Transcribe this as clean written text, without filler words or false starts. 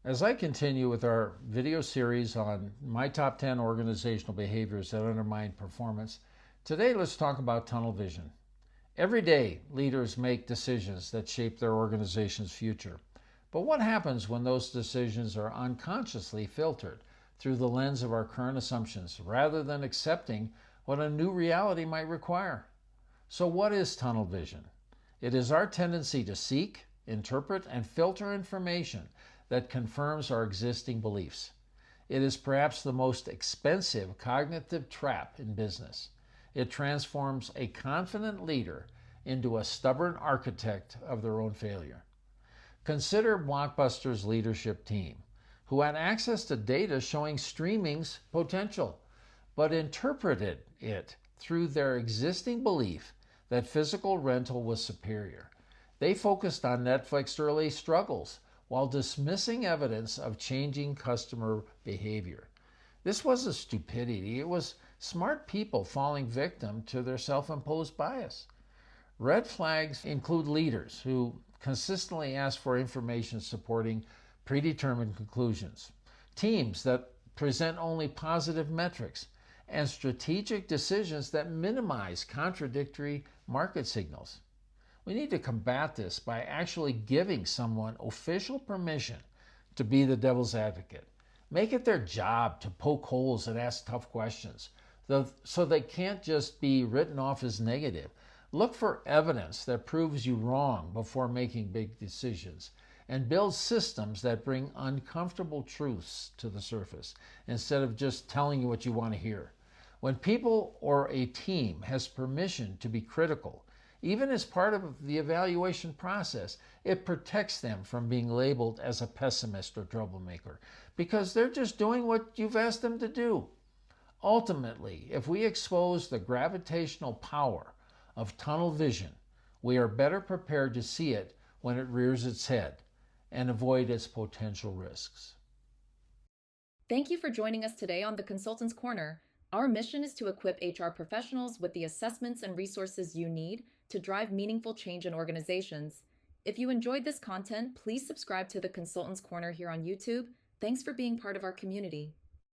As I continue with our video series on my top 10 organizational behaviors that undermine performance, today let's talk about tunnel vision. Every day, leaders make decisions that shape their organization's future. But what happens when those decisions are unconsciously filtered through the lens of our current assumptions rather than accepting what a new reality might require? So, what is tunnel vision? It is our tendency to seek, interpret, and filter information that confirms our existing beliefs. It is perhaps the most expensive cognitive trap in business. It transforms a confident leader into a stubborn architect of their own failure. Consider Blockbuster's leadership team, who had access to data showing streaming's potential, but interpreted it through their existing belief that physical rental was superior. They focused on Netflix's early struggles while dismissing evidence of changing customer behavior. This wasn't stupidity, it was smart people falling victim to their self-imposed bias. Red flags include leaders who consistently ask for information supporting predetermined conclusions, teams that present only positive metrics, and strategic decisions that minimize contradictory market signals. We need to combat this by actually giving someone official permission to be the devil's advocate. Make it their job to poke holes and ask tough questions, so they can't just be written off as negative. Look for evidence that proves you wrong before making big decisions, and build systems that bring uncomfortable truths to the surface instead of just telling you what you want to hear. When people or a team has permission to be critical, even as part of the evaluation process, it protects them from being labeled as a pessimist or troublemaker because they're just doing what you've asked them to do. Ultimately, if we expose the gravitational power of tunnel vision, we are better prepared to see it when it rears its head and avoid its potential risks. Thank you for joining us today on the Consultant's Corner. Our mission is to equip HR professionals with the assessments and resources you need to drive meaningful change in organizations. If you enjoyed this content, please subscribe to the Consultant's Corner here on YouTube. Thanks for being part of our community.